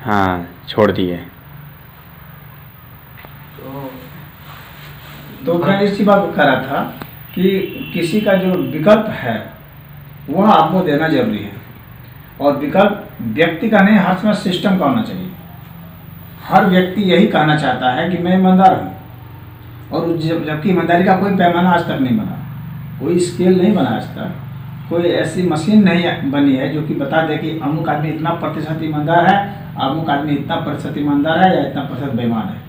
हाँ छोड़ दिए। तो मैं इसी बात को कह रहा था कि किसी का जो विकल्प है वह आपको देना जरूरी है, और विकल्प व्यक्ति का नहीं, हर समय सिस्टम का होना चाहिए। हर व्यक्ति यही कहना चाहता है कि मैं ईमानदार हूँ, और जबकि ईमानदारी का कोई पैमाना आज तक नहीं बना, कोई स्केल नहीं बना आज तक, कोई ऐसी मशीन नहीं बनी है जो कि बता दे कि अमुक आदमी इतना प्रतिशत ईमानदार है, अमुक आदमी इतना प्रतिशत ईमानदार है या इतना प्रतिशत बेईमान है।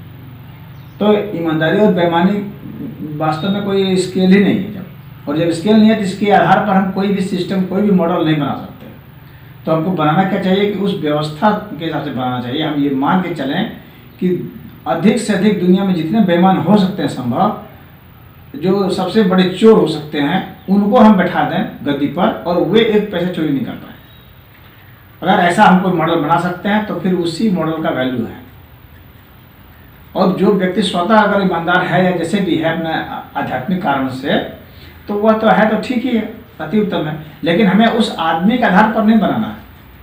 तो ईमानदारी और बेईमानी वास्तव में कोई स्केल ही नहीं है। और जब स्केल नहीं है तो इसके आधार पर हम कोई भी सिस्टम, कोई भी मॉडल नहीं बना सकते। तो हमको बनाना क्या चाहिए कि उस व्यवस्था के हिसाब से बनाना चाहिए। हम ये मान के चलें कि अधिक से अधिक दुनिया में जितने बेईमान हो सकते हैं संभव, जो सबसे बड़े चोर हो सकते हैं, उनको हम बैठा दें गद्दी पर और वे एक पैसे चोरी नहीं कर पाए। अगर ऐसा हम कोई मॉडल बना सकते हैं तो फिर उसी मॉडल का वैल्यू है। और जो व्यक्ति स्वतः अगर ईमानदार है या जैसे भी है अपने आध्यात्मिक कारण से, तो वह तो है, तो ठीक ही है, अति उत्तम है। लेकिन हमें उस आदमी के आधार पर नहीं बनाना है,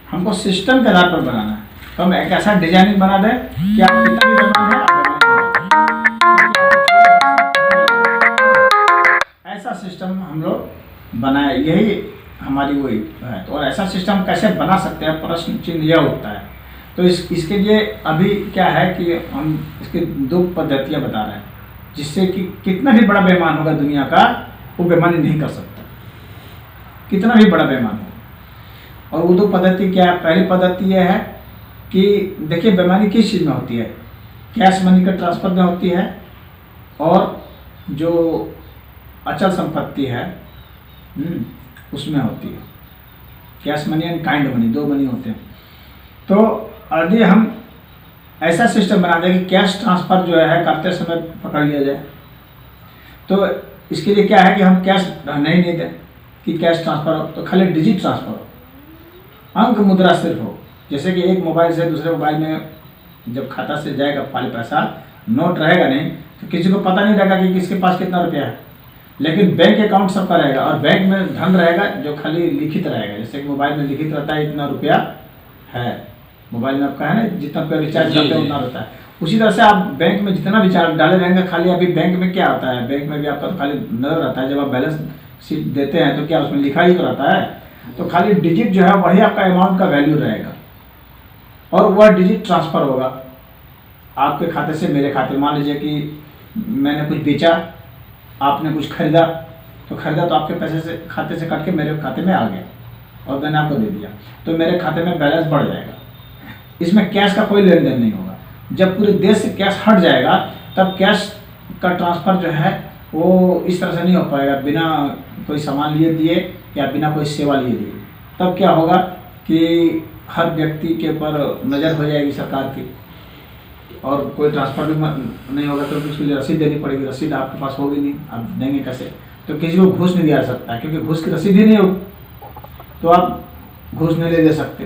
हमको सिस्टम के आधार पर बनाना है। तो हम एक ऐसा डिजाइनिंग बना दें कि आप कितना भी बेईमान है, ऐसा सिस्टम हम लोग बनाए, यही हमारी वही है। तो और ऐसा सिस्टम कैसे बना सकते हैं, प्रश्न चिन्ह यह उठता है। तो इसके लिए अभी क्या है कि हम इसकी 2 पद्धतियाँ बता रहे हैं, जिससे कि कितना भी बड़ा बेईमान होगा दुनिया का, वो बेईमानी नहीं कर सकता, कितना भी बड़ा बेईमान हो। और वो 2 पद्धति क्या है? पहली पद्धति यह है कि देखिए बेईमानी किस चीज़ में होती है, कैश मनी का ट्रांसफर में होती है, और जो अचल संपत्ति है उसमें होती है। Cash money and kind money, 2 money होते हैं। तो यदि हम ऐसा सिस्टम बना दें कि कैश ट्रांसफर जो है करते समय पकड़ लिया जाए, तो इसके लिए क्या है कि हम कैश नहीं दें कि कैश ट्रांसफर हो, तो खाली डिजिट ट्रांसफर हो, अंक मुद्रा सिर्फ हो। जैसे कि एक मोबाइल से दूसरे मोबाइल में जब खाता से जाएगा खाली पैसा, नोट रहेगा नहीं, तो किसी को पता नहीं रहेगा कि किसके पास कितना रुपया है। लेकिन बैंक अकाउंट सबका रहेगा, और बैंक में धन रहेगा जो खाली लिखित रहेगा। जैसे कि मोबाइल में लिखित रहता है इतना रुपया है, मोबाइल में आपका है ना, जितना रुपया रिचार्ज करते हैं उतना रहता है। उसी तरह से आप बैंक में जितना भी चार्ज डाले रहेंगे, खाली अभी बैंक में क्या होता है, बैंक में भी आपका तो खाली नजर रहता है। जब आप बैलेंस शीट देते हैं तो क्या उसमें लिखा ही तो रहता है, तो खाली डिजिट जो है वही आपका अमाउंट का वैल्यू रहेगा, और वह डिजिट ट्रांसफर होगा आपके खाते से मेरे खाते। मान लीजिए कि मैंने कुछ बेचा, आपने कुछ खरीदा, तो खरीदा तो आपके पैसे से खाते से कट के मेरे खाते में आ गया, और मैंने आपको दे दिया, तो मेरे खाते में बैलेंस बढ़ जाएगा। इसमें कैश का कोई लेन देन नहीं होगा। जब पूरे देश से कैश हट जाएगा, तब कैश का ट्रांसफर जो है वो इस तरह से नहीं हो पाएगा, बिना कोई सामान लिए दिए या बिना कोई सेवा लिए दिए। तब क्या होगा कि हर व्यक्ति के ऊपर नज़र हो जाएगी सरकार की, और कोई ट्रांसफर भी नहीं होगा, तो उसके लिए रसीद देनी पड़ेगी। रसीद आपके पास होगी नहीं, आप देंगे कैसे? तो किसी को घूस नहीं दिया जा सकता, क्योंकि घूस की रसीद ही नहीं होगी, तो आप घूस नहीं ले दे सकते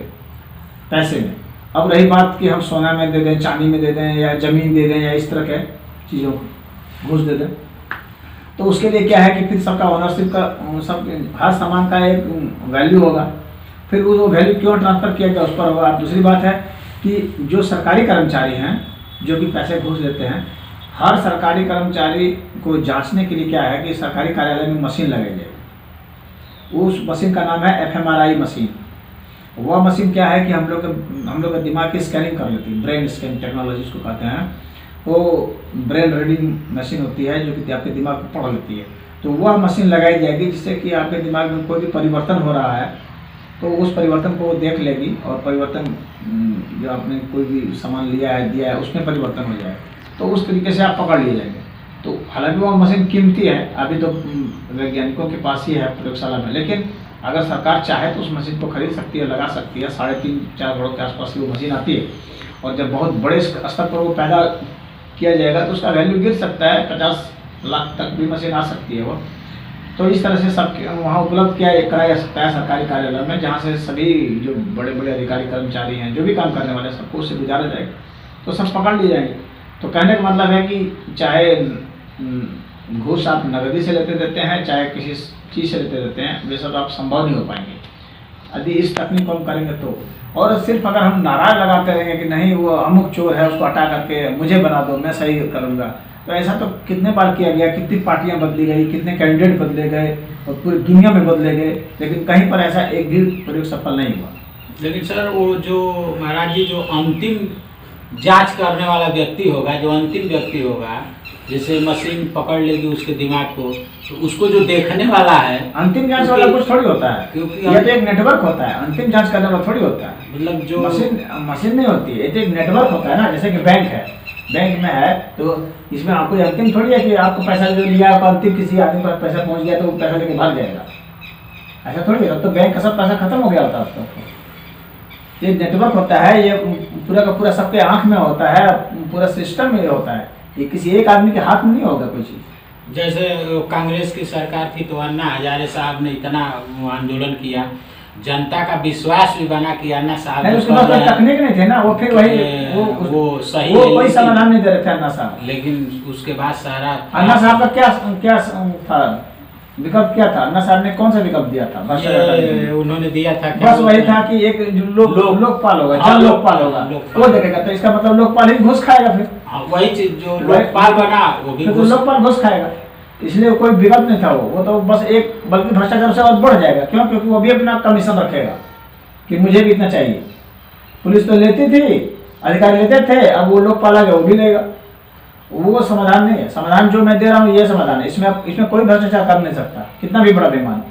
पैसे में। अब रही बात कि हम सोना में दे दें, चांदी में दे दें, या ज़मीन दे दें, या इस तरह के चीज़ों को घूस दे दें, तो उसके लिए क्या है कि फिर सबका ओनरशिप का, सब हर सामान का एक वैल्यू होगा। फिर वो वैल्यू क्यों ट्रांसफ़र किया गया उस पर होगा। दूसरी बात है कि जो सरकारी कर्मचारी हैं जो कि पैसे घूस लेते हैं, हर सरकारी कर्मचारी को जांचने के लिए क्या है कि सरकारी कार्यालय में मशीन लगाई जाएगी। उस मशीन का नाम है FMRI मशीन। वह मशीन क्या है कि हम लोग का दिमाग की स्कैनिंग कर लेती है, ब्रेन स्कैन टेक्नोलॉजी उसको कहते हैं। वो ब्रेन रीडिंग मशीन होती है जो कि आपके दिमाग को पढ़ लेती है। तो वह मशीन लगाई जाएगी जिससे कि आपके दिमाग में कोई भी परिवर्तन हो रहा है तो उस परिवर्तन को वो देख लेगी, और परिवर्तन जो आपने कोई भी सामान लिया है, दिया है, उसमें परिवर्तन हो जाएगा, तो उस तरीके से आप पकड़ लिए जाएंगे। तो हालांकि वो मशीन कीमती है, अभी तो वैज्ञानिकों के पास ही है प्रयोगशाला में, लेकिन अगर सरकार चाहे तो उस मशीन को खरीद सकती है, लगा सकती है। 3.5-4 करोड़ के आसपास की वो मशीन आती है, और जब बहुत बड़े स्तर पर वो पैदा किया जाएगा तो उसका वैल्यू गिर सकता है, 50 लाख तक भी मशीन आ सकती है वो। तो इस तरह से सब वहाँ उपलब्ध कराया जा सकता है सरकारी कार्यालय में, जहाँ से सभी जो बड़े बड़े अधिकारी कर्मचारी हैं, जो भी काम करने वाले, सबको उससे गुजारा जाएगा, तो सब पकड़ लिए जाएंगे। तो कहने का मतलब है कि चाहे घूस आप नगदी से लेते देते हैं, चाहे किसी चीज़ से लेते देते हैं, वे सब आप संभव नहीं हो पाएंगे। यदि इस तकनीक को हम करेंगे तो। और सिर्फ अगर हम नारा लगाते रहेंगे कि नहीं वो अमुक चोर है उसको हटा करके मुझे बना दो, मैं सही करूँगा, तो ऐसा तो कितने बार किया गया, कितनी पार्टियां बदली गई, कितने कैंडिडेट बदले गए और पूरी दुनिया में बदले गए, लेकिन कहीं पर ऐसा एक भी प्रयोग सफल नहीं हुआ। लेकिन सर वो जो महाराज जी जो अंतिम जांच करने वाला व्यक्ति होगा, जो अंतिम व्यक्ति होगा, जैसे मशीन पकड़ लेगी उसके दिमाग को, तो उसको जो देखने वाला है, अंतिम जांच वाला कुछ थोड़ी होता है, क्योंकि ये तो एक नेटवर्क होता है, अंतिम जांच करने वाला थोड़ी होता है। मतलब जो मशीन नहीं होती है, ये तो एक नेटवर्क होता है ना। जैसे कि बैंक है, बैंक में है तो इसमें आपको अंतिम थोड़ी है कि आपको पैसा जो लिया आपको अंतिम किसी आदमी पर पैसा पहुंच गया तो वो पैसा लेके भाग जाएगा, ऐसा थोड़ी है। तो बैंक का सब पैसा खत्म हो गया होता है आपका। ये नेटवर्क होता है, ये पूरा का पूरा सबके आंख में होता है, पूरा सिस्टम में होता है, ये किसी एक आदमी के हाथ में नहीं होगा कोई चीज़। जैसे कांग्रेस की सरकार थी तो अन्ना हजारे साहब ने इतना आंदोलन किया, जनता का विश्वास भी बना कि अन्ना साहब नहीं, उसके पास कोई तकनीक नहीं थे ना, वो फिर वही वो सही वो कोई समाधान नहीं दे रहे थे अन्ना साहब। लेकिन उसके बाद सारा अन्ना साहब का क्या था विकल्प, क्या था अन्ना साहब ने कौन सा विकल्प दिया था? उन्होंने दिया था बस वही था कि एक लोकपाल होगा, जन लोकपाल होगा, वो देखेगा, तो इसका मतलब लोकपाल ही घुस खाएगा फिर। वही चीज जो लोकपाल बना वो भी लोकपाल घुस खाएगा, इसलिए कोई विकल्प नहीं था वो तो बस एक, बल्कि भ्रष्टाचार से और बढ़ जाएगा। क्यों? क्योंकि वो भी अपना कमीशन रखेगा कि मुझे भी इतना चाहिए। पुलिस तो लेती थी, अधिकारी लेते थे, अब वो लोकपाल आ गया वो भी लेगा। वो समाधान नहीं है, समाधान जो मैं दे रहा हूँ ये समाधान है, इसमें कोई भ्रष्टाचार कर नहीं सकता, कितना भी बड़ा बेईमान।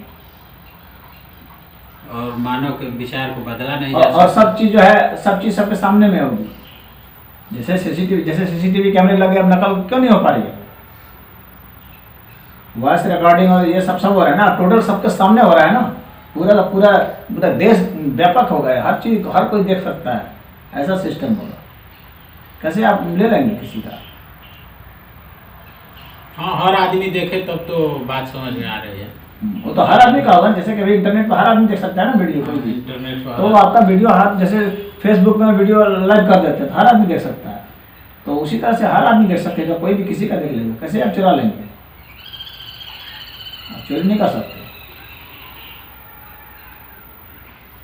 और मानव के विचार को बदला नहीं और सब चीज जो है, सब चीज सबके सामने में होगी। जैसे सीसीटीवी कैमरे लगे, अब नकल क्यों नहीं हो पा रही है? वॉइस रिकॉर्डिंग और ये सब हो रहा है ना, टोटल सबके सामने हो रहा है ना, पूरा का पूरा देश व्यापक हो गया, हर चीज हर कोई देख सकता है, ऐसा सिस्टम होगा। कैसे आप ले लेंगे किसी का? हाँ, हर आदमी देखे तब तो बात समझ में आ रही है। वो तो हर आदमी का होगा, जैसे कि अभी इंटरनेट पर हर आदमी देख सकता है ना वीडियो, कोई भी इंटरनेट पर तो आपका वीडियो हर, जैसे फेसबुक में वीडियो लाइव कर देते हैं तो हर आदमी देख सकता है, तो उसी तरह से हर आदमी देख सकेगा, कोई भी किसी का देख लेगा। कैसे आप चुरा लेंगे? आप चोरी नहीं कर सकते,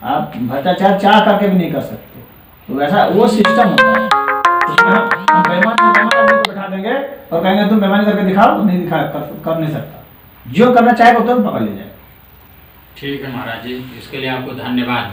आप भ्रष्टाचार चाह करके भी नहीं कर सकते। तो ऐसा वो सिस्टम होता है, हम बेईमान आदमी को बैठा देंगे और कहेंगे तुम बेईमानी करके दिखाओ, तो नहीं कर नहीं सकता, जो करना चाहेगा तुरंत पकड़ ले जाए। ठीक है महाराज जी, इसके लिए आपको धन्यवाद।